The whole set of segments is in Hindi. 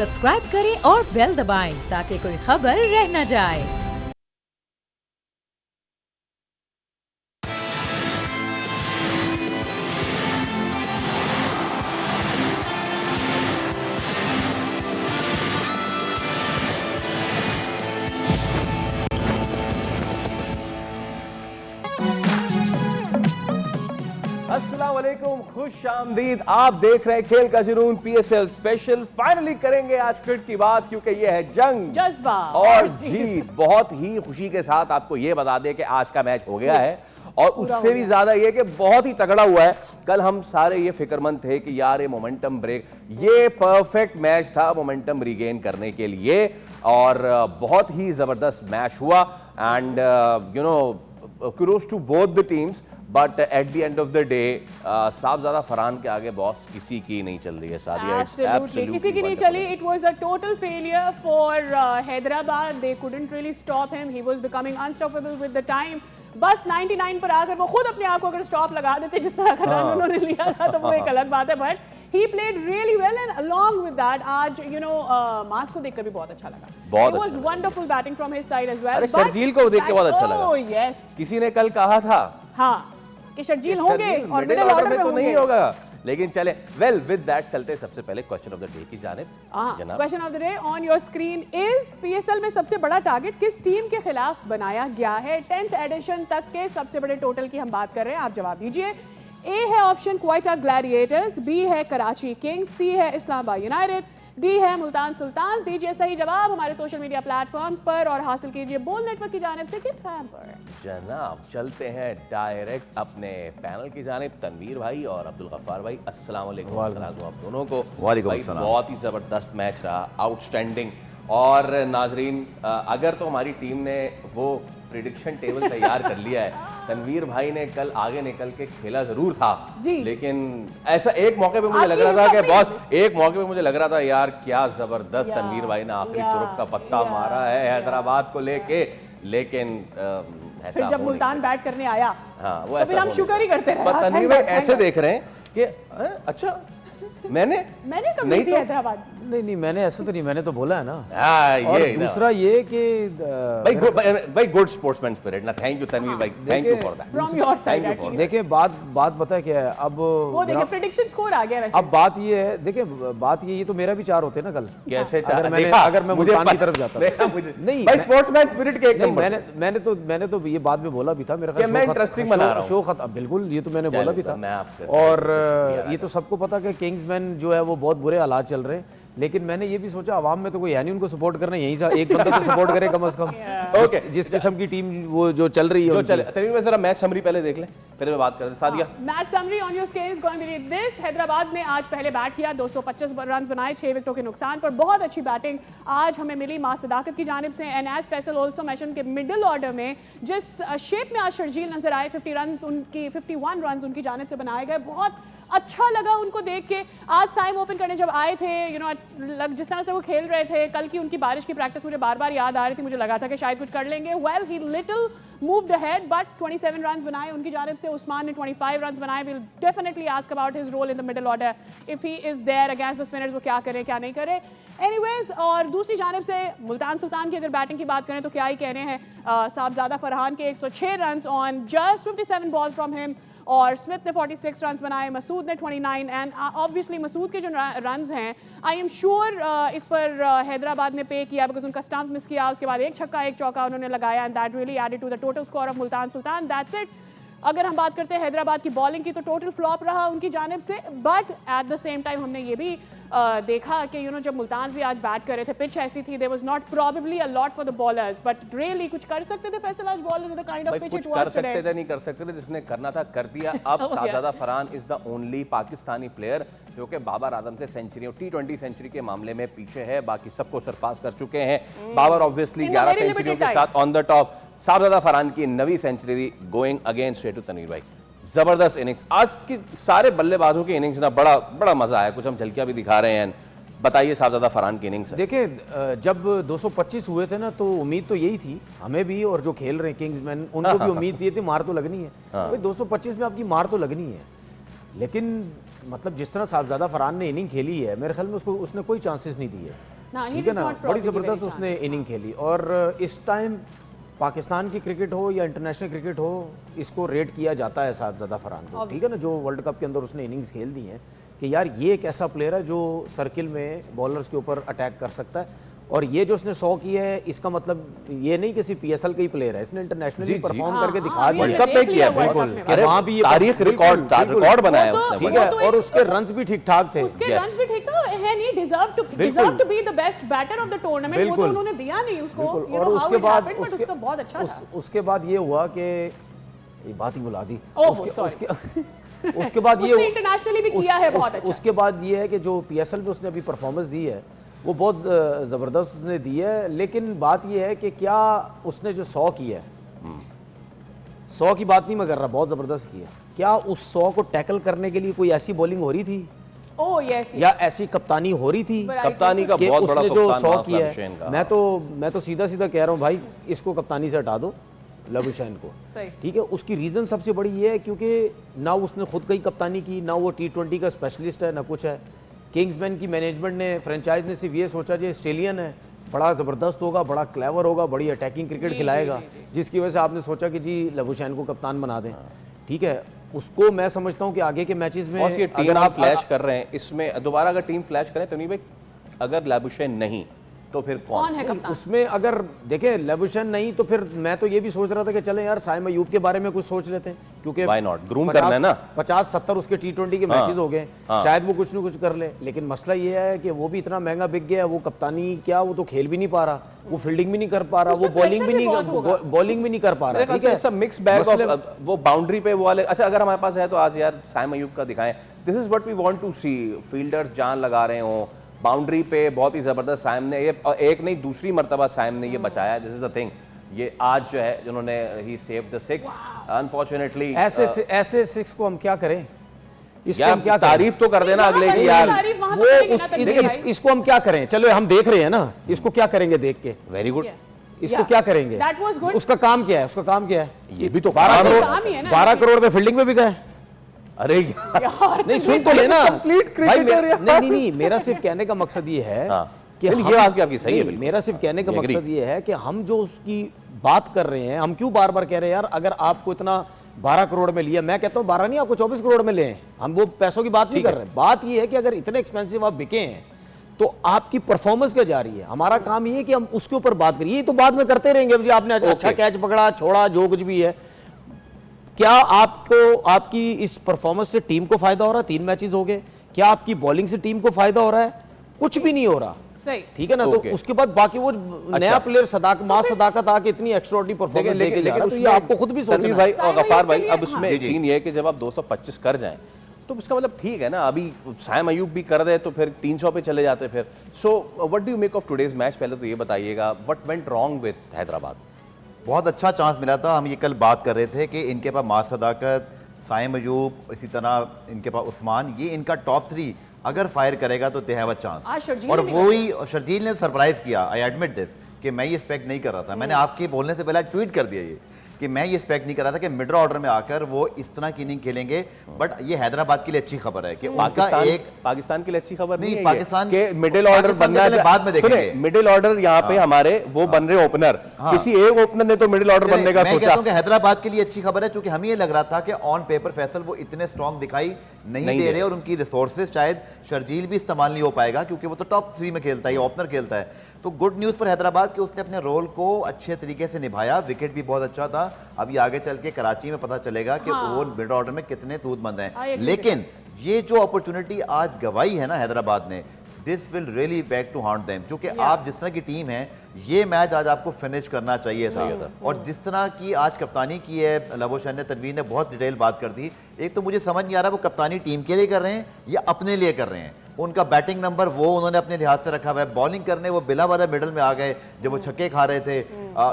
सब्सक्राइब करें और बेल दबाएं ताकि कोई खबर रह न जाए। अस्सलाम वालेकुम, खुश आमदीद। आप देख रहे हैं खेल का जुनून PSL स्पेशल। फाइनली करेंगे आज क्रिकेट की बात, क्योंकि ये है जंग, जज्बा और जीत। बहुत ही खुशी के साथ आपको ये बता दें कि आज का मैच हो गया है, और उससे भी ज्यादा ये कि बहुत ही तगड़ा हुआ है। कल हम सारे ये फिक्रमंद थे कि यार ये मोमेंटम ब्रेक, ये परफेक्ट मैच था मोमेंटम रिगेन करने के लिए, और बहुत ही जबरदस्त मैच हुआ। And you know, kudos to both the teams, but at the end of the day Sahibzada Farhan के आगे बॉस किसी की नहीं चल रही है सादिया। Absolutely. किसी की नहीं चली। It was a total failure for Hyderabad. They couldn't really stop him. He was becoming unstoppable with the time. बस 99 पर आकर वो खुद अपने आप को अगर स्टॉप लगा देते जिस तरह का रन उन्होंने लिया था, तो वो एक अलग बात है। But he played really well, and along with that आज मास को देखकर भी बहुत अच्छा लगा। बहुत It was wonderful batting from his side as well. अरे शर्जील को देख के बहुत अच्छा लगा। Oh yes. किसी ने कल कहा था हाँ कि शर्जील होंगे और मिडिल ऑर्डर में तो होंगे। नहीं होगा, लेकिन चले वेल विद दैट चलते सबसे पहले क्वेश्चन ऑफ द डे की जानिब। जनाब, question of the day on your screen is PSL में सबसे बड़ा टारगेट किस टीम के खिलाफ बनाया गया है? 10th एडिशन तक के सबसे बड़े टोटल की हम बात कर रहे हैं, आप जवाब दीजिए। ए है ऑप्शन क्वेटा ग्लैडिएटर्स, बी है कराची किंग्स, सी है इस्लामाबाद यूनाइटेड, डी है मुल्तान सुल्तान्स। दीजिए सही जवाब हमारे सोशल मीडिया प्लेटफॉर्म्स पर और हासिल कीजिए बोल नेटवर्क की जानिब से गिफ्ट हैम्पर। जनाब चलते हैं डायरेक्ट अपने पैनल की जानिब। तनवीर भाई और अब्दुल गफ्फार भाई, अस्सलाम वालेकुम। आप दोनों को वालेकुम भाई, अस्सलाम। बहुत ही जबरदस्त मैच रहा, आउटस्टैंडिंग। और नाजरीन, अगर तो हमारी टीम ने वो प्रिडिक्शन टेबल तैयार कर लिया है, तनवीर भाई ने कल आगे निकल के खेला जरूर था, लेकिन ऐसा एक मौके पे मुझे लग रहा था कि बहुत एक मौके पे मुझे लग रहा था यार क्या जबरदस्त तनवीर भाई ने आखिरी तुरुप का पत्ता मारा है हैदराबाद को लेके, लेकिन फिर जब मुल्तान बैट करने आया, हाँ वो तो फिर हम शुक्र ही करते रहे। तनवीर भाई ऐसे देख रहे हैं कि अच्छा मैंने तो नहीं तो हैदराबाद नहीं मैंने ऐसा तो नहीं, मैंने तो बोला है ना। और ये दूसरा ये कि भाई गुड स्पोर्ट्समैन स्पिरिट ना। थैंक यू तनवीर भाई, thank you for that from your side. देखिए बात पता है क्या है, अब वो देखिए प्रेडिक्शन स्कोर आ गया वैसे। अब बात ये है, देखिए बात ये तो मेरा भी 4 होते ना कल। कैसे अगर मैं मुल्तान की तरफ जाता नहीं भाई, स्पोर्ट्समैन स्पिरिट के एक नंबर। मैंने तो ये बाद में बोला भी था, मेरा मैं इंटरेस्टिंग बना रहा हूं शो खत्म, बिल्कुल ये तो मैंने बोला भी था। और ये तो सबको पता कि किंग्समैन जो है वो बहुत बुरे हालात चल रहे हैं, लेकिन मैंने ये भी सोचा अवाम में तो कोई है नहीं उनको सपोर्ट करना, यहीं से एक बंदा तो सपोर्ट करे कम से कम। ओके, जिस किस्म की टीम वो जो चल रही है, जो चले। तनवीर भाई जरा मैच समरी पहले देख लें, फिर मैं बात करते हैं। Sadia, match summary on your screen is going to be this. Hyderabad ने आज पहले बैट किया, 225 रन बनाए 6 विकेटों के नुकसान पर। बहुत अच्छी बैटिंग आज हमें मिली मां सदाकत की जानिब से। And as Faisal also mention के मिडिल ऑर्डर में जिस शेप में आज शर्जील नजर आए, 51 रन उनकी जानिब से बनाए गए। बहुत अच्छा लगा उनको देख के। आज साइम ओपन करने जब आए थे, जिस तरह से वो खेल रहे थे, कल की उनकी बारिश की प्रैक्टिस मुझे बार बार याद आ रही थी। मुझे लगा था कि शायद कुछ कर लेंगे। Well he little moved ahead, but 27 run बनाए उनकी जानिब से। उस्मान ने 25 रन बनाए। Will definitely ask about his role in the middle order if he is there against the spinners, वो क्या करे क्या नहीं करे। एनीवेज, और दूसरी जानिब से मुल्तान सुल्तान की अगर बैटिंग की बात करें तो क्या ही कहने हैं। साहबजादा फरहान के 106 run on just 57 ball from him, और स्मिथ ने 46 रन बनाए, मसूद ने 29। एंड ऑब्वियसली मसूद के जो रन्स हैं, आई एम श्योर इस पर हैदराबाद ने पे किया, बिकॉज उनका स्टंप मिस किया, उसके बाद एक छक्का एक चौका उन्होंने लगाया, and that really added to the total score of Multan Sultan. That's it. अगर हम बात करते हैं हैदराबाद की बॉलिंग की, तो टोटल फ्लॉप रहा उनकी जानिब से, but at the same time हमने ये भी देखा कि जब मुल्तान भी आज बैट कर रहे थे, पिच ऐसी थी, there was not probably a lot for the bowlers, but really कुछ कर सकते थे फैसल आज bowlers the kind of pitch it was today. कर सकते थे, नहीं कर सकते थे, जिसने करना था कर दिया। अब Sahibzada Farhan is the only Pakistani player जो कि बाबर आजम से सेंचुरियों T20 सेंचुरी के मामले में पीछे है, बाकी सबको सरपास कर चुके हैं। बाबर ऑब्वियसली 11 सेंचुरियों के साथ on the top. Sahibzada Farhan की नवी century going against to Tanvir भाई। जबरदस्त इनिंग्स आज की, सारे बल्लेबाजों की इनिंग्स ना बड़ा मजा आया। कुछ हम झलकियां भी दिखा रहे हैं, बताइए साहबजादा फरहान की इनिंग्स। देखिए, जब 225 हुए थे ना, तो उम्मीद तो यही थी हमें भी, और जो खेल रहे हैं किंग्समैन उनको भी उम्मीद ये थी मार तो लगनी है। भाई 225 में आपकी मार तो लगनी है, लेकिन मतलब जिस तरह साहबजादा फरहान ने इनिंग खेली है, मेरे ख्याल में उसको उसने कोई चांसेस नहीं दिए, ठीक है ना। बड़ी ज़बरदस्त उसने इनिंग खेली। और इस टाइम पाकिस्तान की क्रिकेट हो या इंटरनेशनल क्रिकेट हो, इसको रेट किया जाता है साहबजादा फरहान को, ठीक है ना, जो वर्ल्ड कप के अंदर उसने इनिंग्स खेल दी हैं कि यार ये एक ऐसा प्लेयर है जो सर्किल में बॉलर्स के ऊपर अटैक कर सकता है। और ये जो उसने 100 किया है, इसका मतलब ये नहीं कि सिर्फ PSL का ही प्लेयर है, इसने इंटरनेशनली परफॉर्म करके दिखा दिया। वर्ल्ड कप में किया बिल्कुल, वहां भी तारीख रिकॉर्ड बनाया उसने, ठीक है। और उसके रन्स भी ठीक ठाक थे, उसके रन्स भी ठीक थे, है नहीं deserve to be the best batter of the tournament, वो तो उन्होंने दिया नहीं उसको। और उसके बाद उसका बहुत अच्छा था। उसके बाद ये हुआ कि ये बात ही बुला दी। उसके बाद ये उसने इंटरनेशनली भी किया है बहुत अच्छा। उसके बाद ये है कि जो PSL में उसने अभी परफॉर्मेंस दी है वो बहुत ज़बरदस्त उसने दी है। लेकिन बात ये है कि क्या उसने जो 100 की है, 100 की बात नहीं मैं कर रहा, बहुत ज़बरदस्त की है, क्या उस 100 को टैकल करने के लिए कोई ऐसी बॉलिंग हो रही थी या ऐसी कप्तानी हो रही थी? कप्तानी का बहुत बड़ा जो 100 की है, मैं तो सीधा सीधा कह रहा हूँ भाई, इसको कप्तानी से हटा दो लबुशैन को, ठीक है। उसकी रीज़न सबसे बड़ी ये है क्योंकि ना उसने खुद कहीं कप्तानी की, ना वो T20 का स्पेशलिस्ट है, ना कुछ है। किंग्समैन की मैनेजमेंट ने, फ्रेंचाइज ने सिर्फ ये सोचा जो ऑस्ट्रेलियन है, बड़ा ज़बरदस्त होगा, बड़ा क्लेवर होगा, बड़ी अटैकिंग क्रिकेट खिलाएगा, जिसकी वजह से आपने सोचा कि जी लबुशैन को कप्तान बना दें, ठीक है। उसको मैं समझता हूँ कि आगे के मैचेस में अगर आप फ्लैश कर रहे हैं, इसमें दोबारा अगर टीम फ्लैश करें तो नहीं भाई, अगर लबुशैन नहीं तो फिर कौन है कप्तान? उसमें अगर देखें लबुशैन नहीं तो फिर मैं तो ये भी सोच रहा था कि चले यार साइम अयूब के बारे में कुछ सोच लेते हैं, क्योंकि व्हाई नॉट, ग्रूम करना है ना। 50-70 उसके T20 के मैचेस हो गए, शायद वो कुछ न कुछ कर ले। लेकिन मसला ये है कि वो भी इतना महंगा बिक गया, वो कप्तानी क्या, वो तो खेल भी नहीं पा रहा, वो फील्डिंग भी नहीं कर पा रहा, वो बॉलिंग भी नहीं कर पा रहा, ठीक है। सब मिक्स बैग ऑफ वो बाउंड्री पे वो वाले। अच्छा, अगर हमारे पास है तो आज यार साइम अयूब का दिखाएं। This is what we want to see, fielders जान लगा रहे हो बाउंड्री पे, बहुत ही जबरदस्त साइम ने ये, एक नहीं दूसरी मर्तबा साइम ने ये बचाया। दिस इज द थिंग, ये आज जो है जिन्होंने ही सेव द 6 अनफॉर्चुनेटली। ऐसे 6 को हम क्या करें, इसको हम क्या तारीफ तो कर देना अगले की यार, वो इसको हम क्या करें, चलो हम देख रहे हैं ना, इसको क्या करेंगे देख के, वेरी गुड, इसको क्या करेंगे, उसका काम क्या है, उसका काम क्या है, ये भी तो 12 करोड़ में फील्डिंग में भी गए। अरे यार नहीं सुन तो लेना, कंप्लीट क्रिकेटर। नहीं मेरा सिर्फ कहने का मकसद ये है कि ये बात आपकी सही है, मेरा सिर्फ कहने का मकसद ये है कि हम जो उसकी बात कर रहे हैं, हम क्यों बार बार कह रहे हैं यार अगर आपको इतना 12 करोड़ में लिया, मैं कहता हूँ 12 नहीं, आपको 24 करोड़ में लें, हम वो पैसों की बात नहीं कर रहे। बात ये है कि अगर इतने एक्सपेंसिव आप बिके हैं तो आपकी परफॉर्मेंस क्या जा रही है। हमारा काम ये है कि हम उसके ऊपर बात करिए, ये तो बाद में करते रहेंगे, आपने अच्छा कैच पकड़ा छोड़ा जो कुछ भी है। क्या आपको आपकी इस परफॉर्मेंस से टीम को फायदा हो रहा है? 3 मैचेस हो गए, क्या आपकी बॉलिंग से टीम को फायदा हो रहा है? कुछ भी नहीं हो रहा, ठीक है ना। तो उसके बाद बाकी वो नया प्लेयर सदाकत आके इतनी एक्स्ट्राऑर्डिनरी परफॉर्मेंस देके जा रहा है, तो ये आपको खुद भी सोचना है भाई और गफार भाई। अब उसमें सीन ये है कि जब आप 225 कर जाएं तो उसका मतलब ठीक है ना, अभी साइम अयूब भी कर दे तो फिर 300 पे चले जाते फिर। So what do you make of today's match? पहले तो ये बताइएगा, what went wrong with Hyderabad? बहुत अच्छा चांस मिला था, हम ये कल बात कर रहे थे कि इनके पास मास सदाकत, साइम अयूब, इसी तरह इनके पास उस्मान, ये इनका टॉप 3 अगर फायर करेगा तो दे हैव अ चांस। और वही शर्जील ने सरप्राइज किया, आई एडमिट दिस, कि मैं ये एक्सपेक्ट नहीं कर रहा था। मैंने आपके बोलने से पहले ट्वीट कर दिया ये कि मैं ये एक्सपेक्ट नहीं कर रहा था कि मिडल ऑर्डर में आकर वो इस तरह की इनिंग खेलेंगे। बट ये हैदराबाद के लिए अच्छी खबर है कि पाकिस्तान के लिए अच्छी खबर नहीं है, पाकिस्तान के मिडिल ऑर्डर बनना बाद में देखेंगे। मिडिल ऑर्डर यहाँ पे हमारे वो बन रहे ओपनर, किसी एक ओपनर ने तो मिडिल ऑर्डर बनने का सोचा। हैदराबाद के लिए अच्छी खबर है क्योंकि हमें ये लग रहा था कि ऑन पेपर फैसल वो इतने स्ट्रॉन्ग दिखाई नहीं दे रहे और उनकी रिसोर्सेज शायद शर्जील भी इस्तेमाल नहीं हो पाएगा क्योंकि वो तो टॉप 3 में खेलता है, ओपनर खेलता है। तो गुड न्यूज़ फॉर हैदराबाद कि उसने अपने रोल को अच्छे तरीके से निभाया, विकेट भी बहुत अच्छा था। अभी आगे चल के कराची में पता चलेगा कि वो मिडल ऑर्डर में कितने सूदमंद हैं। लेकिन ये जो अपॉर्चुनिटी आज गवाई है ना हैदराबाद ने, this will really back to haunt them, क्योंकि आप जिस तरह की टीम है ये मैच आज आपको फिनिश करना चाहिए था। और जिस तरह की आज कप्तानी की है लबुशैन ने, तनवीर ने बहुत डिटेल बात कर दी। एक तो मुझे समझ नहीं आ रहा वो कप्तानी टीम के लिए कर रहे हैं या अपने लिए कर रहे हैं। उनका बैटिंग नंबर वो उन्होंने अपने लिहाज से रखा हुआ है, बॉलिंग करने वो बिला वाला मिडल में आ गए जब वो छक्के खा रहे थे।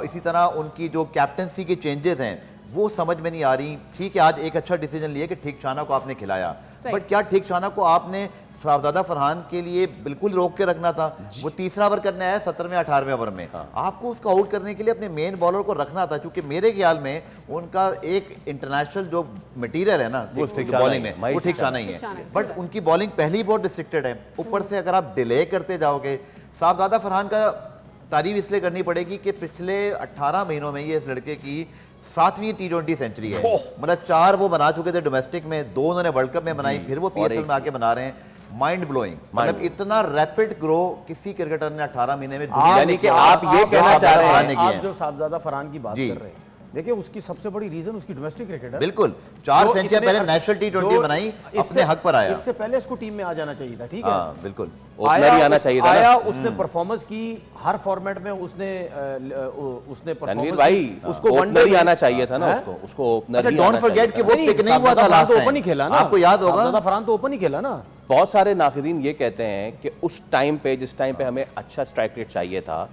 इसी तरह उनकी जो कैप्टनसी के चेंजेस हैं वो समझ में नहीं आ रही। ठीक है, आज एक अच्छा डिसीजन लिया कि ठीक शाना को आपने खिलाया, बट क्या ठीक शाना को आपने साहबजादा फरहान के लिए बिल्कुल रोक के रखना था। वो तीसरा ओवर करने आया 17वें 18वें ओवर में, आपको उसको आउट करने के लिए अपने मेन बॉलर को रखना था, क्योंकि मेरे ख्याल में उनका एक इंटरनेशनल जो मटेरियल है ना बॉलिंग में वो ठीक सा नहीं है, बट उनकी बॉलिंग पहले ही बहुत रिस्ट्रिक्टेड है। ऊपर से अगर आप डिले करते जाओगे, साहबजादा फरहान का तारीफ इसलिए करनी पड़ेगी कि पिछले 18 महीनों में ये इस लड़के की 7वीं T20 सेंचुरी है। मतलब 4 वो बना चुके थे डोमेस्टिक में, 2 उन्होंने वर्ल्ड कप में बनाई, फिर वो PSL में आके बना रहे हैं। माइंड ब्लोइंग, मतलब इतना रैपिड ग्रो किसी क्रिकेटर ने 18 महीने में यानी कि आप ये कहना चाह रहे हैं, आप जो साहबजादा फरहान की बात कर रहे हैं, देखिए उसकी सबसे बड़ी रीजन उसकी डोमेस्टिक क्रिकेट है। बिल्कुल 4 सेंचुरी पहले नेशनल T20 बनाई, अपने हक पर आया। इससे पहले इसको टीम में आ जाना चाहिए था, ठीक है, बिल्कुल ओपनर ही आना चाहिए था। आया, उसने परफॉर्मेंस की, हर फॉर्मेट में उसने रणवीर भाई उसको ओपनर ही आना चाहिए था ना, उसको ओपनर ही। डोंट फॉरगेट कि वो पिक नहीं हुआ था लास्ट टाइम, ओपन ही खेला ना, आपको याद होगा। साहबजादा फरहान तो ओपन ही खेला ना। बहुत सारे नाक़दीन ये कहते हैं कि उस टाइम पे, जिस टाइम पे हमें अच्छा स्ट्राइक रेट चाहिए था,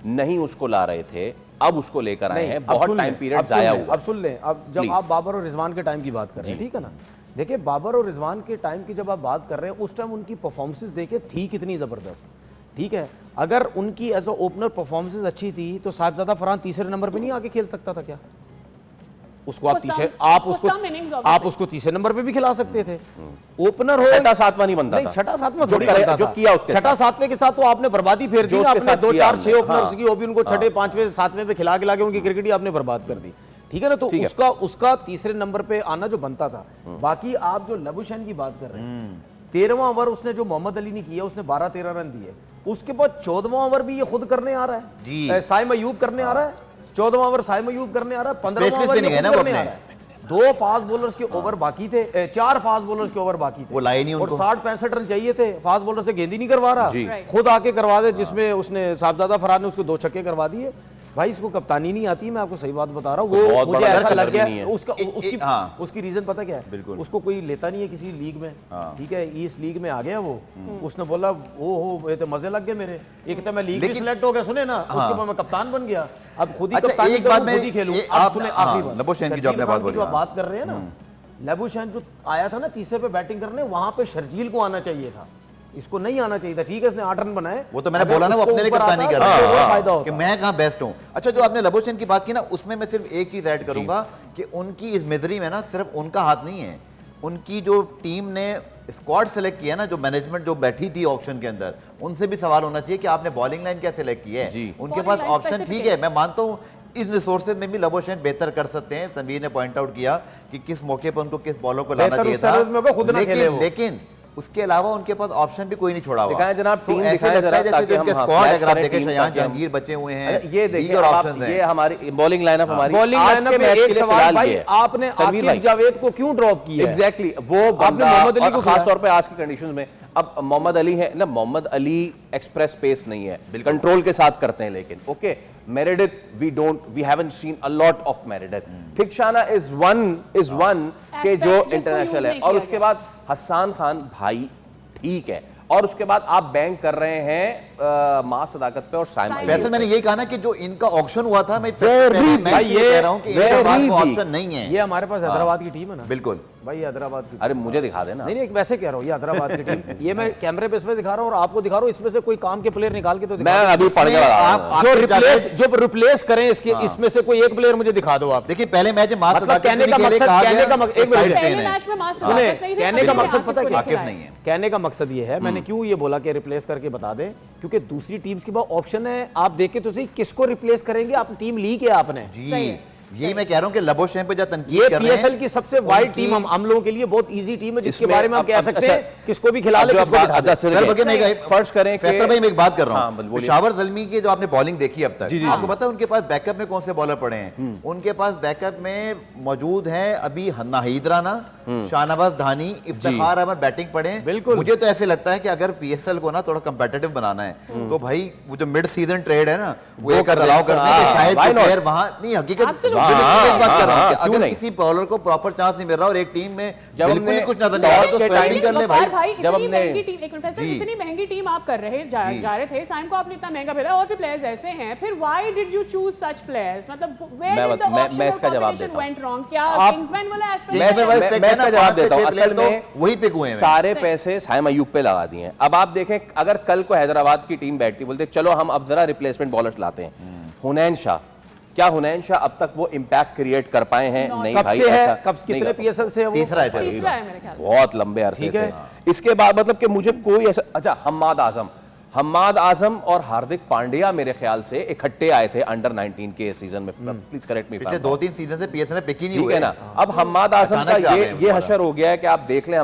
नहीं उसको ला रहे थे, अब उसको लेकर आए हैं। बहुत टाइम पीरियड जाया हुआ। अब सुन लें, अब जब आप बाबर और रिजवान के टाइम की बात कर रहे हैं, ठीक है ना, देखिए बाबर और रिजवान के टाइम की जब आप बात कर रहे हैं, उस टाइम उनकी परफॉर्मेंसेस देखे थी कितनी जबरदस्त, ठीक है। अगर उनकी एज अ ओपनर परफॉर्मेंसेस अच्छी थी तो साहबजादा फरहान तीसरे नंबर पे नहीं आके खेल सकता था क्या? उसको आप उसको तीसरे नंबर पे भी खिला सकते थे। ओपनर हो, छठा सातवां नहीं बनता था। छठा सातवां थोड़ी बनता था। जो किया उसके छठा सातवें के साथ तो आपने बर्बादी फेर दी, आपने 2 4 6 ओपनर्स की, वो भी उनको छठे 5वें 7वें पे खिला के उनकी क्रिकेट ही आपने बर्बाद कर दी, ठीक है ना। तो उसका तीसरे नंबर पे आना जो बनता था। बाकी आप जो लबुशैन की बात कर रहे हैं, 13वां ओवर उसने जो मोहम्मद अली ने किया, उसने 12-13 रन दिए। उसके बाद 14वां ओवर भी ये खुद करने आ रहा है, साइम अयूब करने आ रहा है। 14वां ओवर साइम अयूब करने आ रहा है, 15वां ओवर करने आ रहा है। 2 फास्ट बॉलर्स के ओवर बाकी थे, 4 फास्ट बॉलर्स के ओवर बाकी थे, वो लाए नहीं उनको, और 60-65 रन चाहिए थे। फास्ट बॉलर से गेंद ही नहीं करवा रहा, खुद आके करवा दे, जिसमें उसने साहबजादा फरहान ने उसको 2 छक्के करवा दिए। भाई इसको कप्तानी नहीं आती, मैं आपको सही बात बता रहा हूँ। वो मुझे ऐसा लग गया उसकी रीजन पता क्या है, उसको कोई लेता नहीं है किसी लीग में, ठीक है, इस लीग में आ गया वो, उसने बोला ओ ये तो मजे लग गए मेरे, एक तो मैं लीग में सिलेक्ट हो गया, सुने ना, उसके बाद मैं कप्तान बन गया, अब खुद ही कप्तानी करूं, खुद ही खेलूं। आप सुने आखिरी लबुशैन की जो आपने बात कर रहे हैं ना, लबुशैन जो आया था ना तीसरे पे बैटिंग करने, वहां पे शर्जील को आना चाहिए था, इसको नहीं आना चाहिए था, ठीक है, इसने 8 रन बनाए। वो तो मैंने बोला ना, वो अपने लिए कप्तानी कर रहा है कि मैं कहां बेस्ट हूं। अच्छा, जो आपने लबुशैन की बात की ना, उसमें मैं सिर्फ एक चीज ऐड करूंगा कि उनकी इस मिजरी में ना सिर्फ उनका हाथ नहीं है, उनकी जो टीम ने स्क्वाड सेलेक्ट किया ना, जो मैनेजमेंट जो बैठी थी ऑक्शन के अंदर, उनसे भी सवाल होना चाहिए कि आपने बॉलिंग लाइन क्या सिलेक्ट की है। उनके पास ऑप्शन ठीक है, मैं मानता हूं इस रिसोर्सेज में भी लबुशैन बेहतर कर सकते हैं। तनवीर ने पॉइंट आउट किया कि किस मौके पर उनको किस बॉलर को लाना चाहिए था, लेकिन उसके अलावा उनके पास ऑप्शन भी कोई नहीं छोड़ा हुआ। जनाब तो ऐसे लगता है जैसे उनके स्क्वाड, अगर आप देखें शयान जहांगीर बचे हुए हैं, ये देखिए ऑप्शंस हैं, ये हमारी बॉलिंग लाइनअप, हमारी बॉलिंग लाइनअप में एक सवाल भाई, आपने आकिब जावेद को क्यों ड्रॉप किया? एग्जैक्टली, वो आपने मोहम्मद अली को, खास तौर पे आज की कंडीशंस में, अब मोहम्मद अली है ना, मोहम्मद अली एक्सप्रेस पेस नहीं है, कंट्रोल के साथ करते हैं, लेकिन okay Meredith we haven't seen a lot of Meredith. Theekshana is one के जो इंटरनेशनल है, और उसके बाद हसन खान भाई ठीक है, और उसके बाद आप बैंक कर रहे हैं मां सदाकत पे और साइम अयूब। फैसल मैंने ये कहा ना कि जो इनका ऑक्शन हुआ था, मैं ये कह रहा हूं कि इनका ऑप्शन नहीं है। ये हमारे पास हैदराबाद की टीम है ना, बिल्कुल भाई हैदराबाद की, अरे मुझे दिखा देना। नहीं वैसे कह रहा हूँ, ये हैदराबाद की टीम, ये मैं कैमरे पे इसमें दिखा रहा हूँ और आपको दिखा रहा हूँ, इसमें से कोई काम के प्लेयर निकाल के तो दिखा, मैं अभी पढ़ गया, जो रिप्लेस करें इसके, इसमें से कोई एक प्लेयर मुझे दिखा दो आप। देखिए पहले मैच में कहने का मकसद पता क्या है, कहने का मकसद ये है, मैंने क्यों ये बोला कि रिप्लेस करके बता दें, क्योंकि दूसरी टीम्स के पास ऑप्शन है, आप देखे तो सही किसको रिप्लेस करेंगे, आप टीम ली के आपने जी। यही मैं कह रहा हूं कि लबुशैन पे जो तनकीद कर रहे हैं, पीएसएल की सबसे वाइड टीम हम लोगों के लिए बहुत इजी टीम है, जिसके बारे में हम कह सकते हैं किसको भी खिला ले, किसको बिठा दे। फर्ज करें फैसल भाई, मैं एक बात कर रहा हूं, पेशावर ज़ल्मी की जो आपने बॉलिंग देखी अब तक, आपको पता है उनके पास बैकअप में कौन से बॉलर पड़े हैं? उनके पास बैकअप में मौजूद हैं अभी नाहीद राना, शाहनवाज धानी, इफ्तिखार अहमद बैटिंग पड़े हैं। बिल्कुल, मुझे तो ऐसे लगता है कि अगर पीएसएल को ना थोड़ा कंपेटिटिव बनाना है तो भाई वो जो मिड सीजन ट्रेड है ना, वो एक अलाउ करते हैं, शायद प्लेयर वहां नहीं, हकीकत बिल्कुल इस बात कर रहा हूं कि क्यों अगर नहीं? किसी बॉलर को प्रॉपर चांस नहीं मिल रहा और एक टीम में जब बिल्कुल ही हमने कुछ नजर नहीं आ रहा तो टॉस के स्वैपिंग कर ले गफ्फार भाई। जब इतनी हमने- महंगी टीम, एक प्रोफेसर जी। इतनी महंगी टीम आप कर रहे जा रहे थे, साइम को आपने इतना महंगा भेजा और भी प्लेयर्स ऐसे हैं, फिर why did you choose such players? मतलब वेयर डिड द मैं इसका जवाब कॉम्बिनेशन देता हूं। Went wrong? क्या आप- किंग्समैन वाला एस्पेक्ट मैं- है? मैं- इसका जवाब देता हूं। असल में वही पिक हुए हैं। सारे पैसे साइम अयूब पे लगा दिए हैं। अब आप देखें, अगर कल को हैदराबाद की टीम बैठती बोलते चलो हम अब जरा रिप्लेसमेंट बॉलर्स लाते हैं, हुनैन शाह, क्या हुनैन शाह अब तक वो इम्पैक्ट क्रिएट कर पाए हैं? नहीं कब भाई, से है, ऐसा कब नहीं कितने कर पाए। पीएसएल से है वो? तीसरा है चलिए। तीसरा है मेरे ख्याल में। बहुत लंबे अरसे ठीक से। है। इसके बाद मतलब कि मुझे कोई ऐसा, अच्छा हम्माद आजम और हार्दिक पांड्या मेरे ख्याल से इकट्ठे आए थे अंडर 19 के सीजन में, प्लीज करेक्ट मी। पिछले 2-3 सीजन से पीएसएल में पिक ही नहीं ठीक हुए है ना। अब हम्माद आजम अचानक से का आ गए ये वो हशर हो गया है कि आप देख लें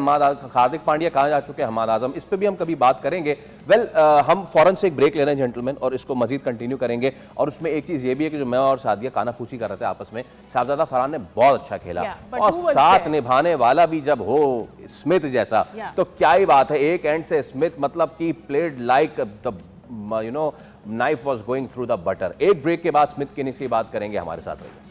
हार्दिक पांड्या कहाँ जा चुके हैं, हम्माद आजम, इस पे भी हम कभी बात करेंगे। वेल हम फौरन से एक ब्रेक ले रहे हैं जेंटलमैन, और इसको मजीद कंटिन्यू करेंगे। और उसमें एक चीज ये भी है कि जो मैं और सादिया कानाफूसी कर रहे थे आपस में, शाहजादा फरहान ने बहुत अच्छा खेला, Yeah, but और who was साथ there? निभाने वाला भी जब हो स्मिथ जैसा, Yeah. तो क्या ही बात है। एक एंड से स्मिथ मतलब कि played like the knife was going through the butter. एक ब्रेक के बाद स्मिथ की इनिंग्स की बात करेंगे, हमारे साथ रहिए।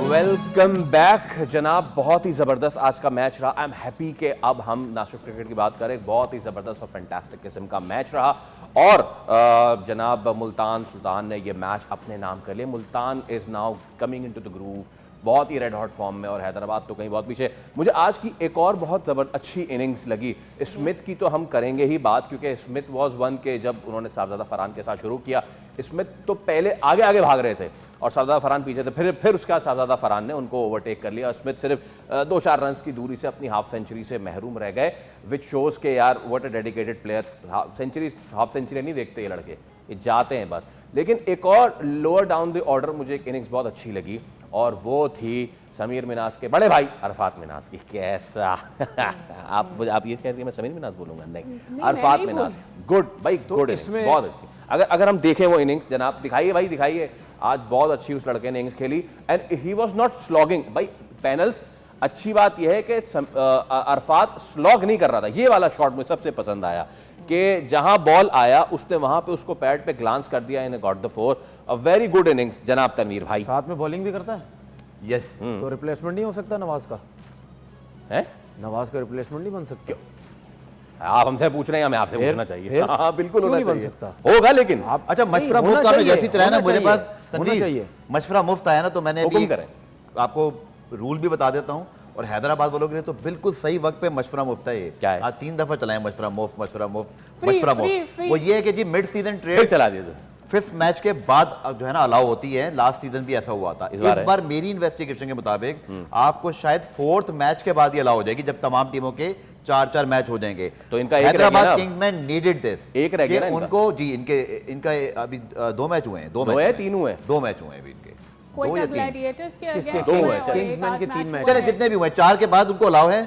वेलकम बैक जनाब। बहुत ही ज़बरदस्त आज का मैच रहा। आई एम हैप्पी कि अब हम ना सिर्फ क्रिकेट की बात करें, बहुत ही ज़बरदस्त और फैंटास्टिक किस्म का मैच रहा। और जनाब मुल्तान सुल्तान ने ये मैच अपने नाम कर लिया। Multan is now coming into the groove, बहुत ही रेड हॉट फॉर्म में, और हैदराबाद तो कहीं बहुत पीछे। मुझे आज की एक और बहुत अच्छी इनिंग्स लगी। स्मिथ की तो हम करेंगे ही बात, क्योंकि स्मिथ वाज वन के जब उन्होंने साहबजादा फरहान के साथ शुरू किया, स्मिथ तो पहले आगे आगे भाग रहे थे और साहबजादा फरहान पीछे थे। फिर उसके बाद साहबजादा फरहान ने उनको ओवरटेक कर लिया और स्मिथ सिर्फ 2-4 रन की दूरी से अपनी हाफ सेंचुरी से महरूम रह गए, विच शोज के यार what a dedicated player. Half century नहीं देखते ये लड़के, ये जाते हैं बस। लेकिन एक और लोअर डाउन द ऑर्डर मुझे एक इनिंग्स बहुत अच्छी लगी, और वो थी समीर मिनाज के बड़े भाई अरफात मिनाज की। कैसा आप ये कह रही हैं मैं समीर मिनाज बोलूंगा? नहीं, अरफात मिनाज गुड भाई, गुड इसमें बहुत अच्छी। अगर हम देखें वो इनिंग्स जनाब, दिखाइए भाई दिखाइए, आज बहुत अच्छी उस लड़के ने इनिंग्स खेली, and he was not slogging भाई। पैनल्स, अच्छी बात यह है कि अरफात स्लॉग नहीं कर रहा था। ये वाला शॉट मुझे सबसे पसंद आया कि जहां बॉल आया उसने वहां पे उसको पैड पे ग्लांस कर दिया, in got the 4। A very good innings जनाब तनवीर भाई। साथ में बॉलिंग भी करता है, यस। तो रिप्लेसमेंट नहीं हो सकता नवाज का? है नवाज का रिप्लेसमेंट नहीं बन सकता? आप हमसे पूछ रहे हैं, हमें आपसे पूछना चाहिए। फिर? हाँ बिल्कुल क्यों होना नहीं बन चाहिए, सकता? होगा। लेकिन आप अच्छा, मशवरा नहीं, मुफ्त होना आपने चाहिए, जैसी तरह ना होना मुझे चाहिए, पास होना चाहिए। मशवरा मुफ्त आया ना, तो मैंने हुक्म अभी करें। आपको रूल भी बता देता हूँ, और हैदराबाद वालों के लिए तो बिल्कुल सही वक्त पे मशवरा मुफ्त है ये। क्या है? आज 3 दफा चलाएं मशवरा मुफ्त, मशवरा मुफ्त, Free, मशवरा free, मुफ्त। free। वो ये है कि जी मिड सीजन फिर ट्रेड चला दिया तो। 5th मैच के बाद जो है ना अलाउ होती है। लास्ट सीजन भी ऐसा हुआ था। इस इस बार है। बार मेरी इन्वेस्टिगेशन के मुताबिक आपको शायद 4th मैच के बाद ही अलाउ हो जाएगी, जब तमाम टीमों के 4-4 मैच हो जाएंगे। तो इनका एक रह गया ना हैदराबाद अब। Kingsman needed this. एक रह गया ना इनका। उनको जी इनका अभी 2 मैच हुए हैं, 2 दो मैच है, हुए 3 हुए? 2 मैच हुए हैं अभी इनके, 2 कोयटा या 3। ग्लैडिएटर्स के किसके? अगेंस्ट दो हुए हुए, और चलो, एक किंग्समैन आध के मैच 3 हुआ मैच। चले है। जितने भी हुए, 4 के बाद उनको अलाउ है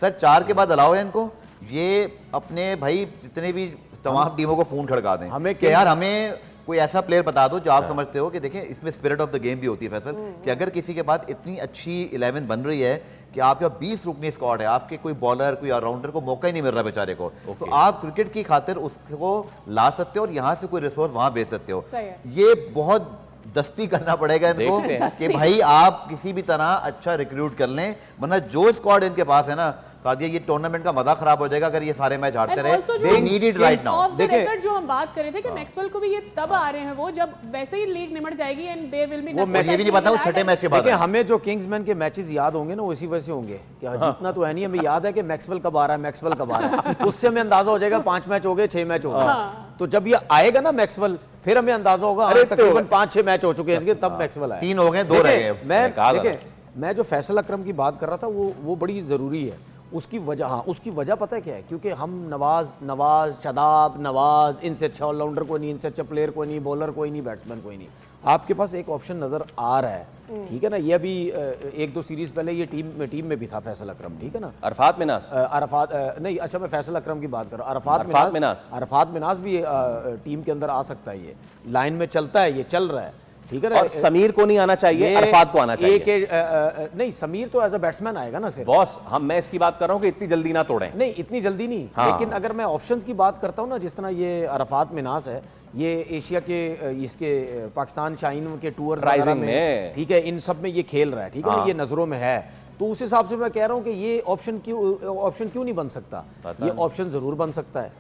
सर, 4 के बाद अलाउ है इनको। ये अपने भाई जितने भी तमाम टीमों को फोन खड़का दें हमें कि यार हमें कोई ऐसा प्लेयर बता दो जो आप समझते हो कि देखिए इसमें स्पिरिट ऑफ द गेम भी होती है फैसल, कि अगर किसी के बाद इतनी अच्छी 11 बन रही है कि आपके 20 रुकनी स्क्वाड है, आपके कोई बॉलर कोई ऑलराउंडर को मौका ही नहीं मिल रहा बेचारे को, तो आप क्रिकेट की खातिर उसको ला सकते हो और यहाँ से कोई रिसोर्स वहां भेज सकते हो। सही है। ये बहुत दस्ती करना पड़ेगा इनको देखते हैं। कि भाई आप किसी भी तरह अच्छा रिक्रूट कर लें, वरना जो स्क्वाड इनके पास है ना सादिया, ये टूर्नामेंट का मजा खराब हो जाएगा अगर ये सारे मैच हारते And रहे। also जो they need it right now. Of the देखिए- रेकॉर्ड जो हम बात कर रहे थे कि मैक्सवेल को भी ये तब आ रहे हैं वो जब वैसे ही लीग निमट जाएगी एंड दे विल बी वो मैं ये भी नहीं पता, वो छठे मैच के बाद देखिए है। हमें जो किंग्समैन के मैचेस याद होंगे ना, वो इसी वजह से होंगे कि जितना तो है नहीं, हमें याद है कि मैक्सवेल कब आ रहा है, मैक्सवेल कब आ रहा है। उससे हमें अंदाजा हो जाएगा 5 मैच हो गए, 6 मैच हो गए। तो जब ये आएगा ना मैक्सवेल, फिर हमें अंदाजा होगा अरे तकरीबन 5-6 मैच हो चुके हैं तब मैक्सवेल आया। 3 हो गए, 2 रह देखिए, गए। मैं कहा था देखिए मैं जो फैसल अकरम की बात कर रहा था वो बड़ी जरूरी है। उसकी वजह, हाँ उसकी वजह पता है क्या है? क्योंकि हम नवाज, शादाब, नवाज, इनसे अच्छा ऑलराउंडर कोई नहीं, इनसे अच्छा प्लेयर कोई नहीं, बॉलर कोई नहीं, बैट्समैन कोई नहीं। आपके पास एक ऑप्शन नजर आ रहा है, ठीक है ना। ये अभी 1-2 सीरीज पहले ये टीम में भी था फैसल अकरम, ठीक है ना। अरफात मिनास नहीं, अच्छा मैं फैसल अकरम की बात कर रहा हूँ। अरफात मिनास भी टीम के अंदर आ सकता है, ये लाइन में चलता है, ये चल रहा है, ठीक है ना। और समीर को नहीं आना चाहिए, अरफात को आना चाहिए। नहीं, समीर तो एज अ बैट्समैन आएगा ना सिर्फ। बॉस मैं इसकी बात कर रहा हूँ कि इतनी जल्दी ना तोड़ें। नहीं, इतनी जल्दी नहीं। हाँ। लेकिन अगर मैं ऑप्शंस की बात करता हूँ ना, जिस तरह ये अरफात मिनास है, ये एशिया के इसके पाकिस्तान शाइन के टूर राइजिंग में, ठीक है, इन सब में ये खेल रहा है, ठीक है ना, ये नजरों में है। तो उस हिसाब से मैं कह रहा हूँ कि ये ऑप्शन क्यों नहीं बन सकता, ये ऑप्शन जरूर बन सकता है,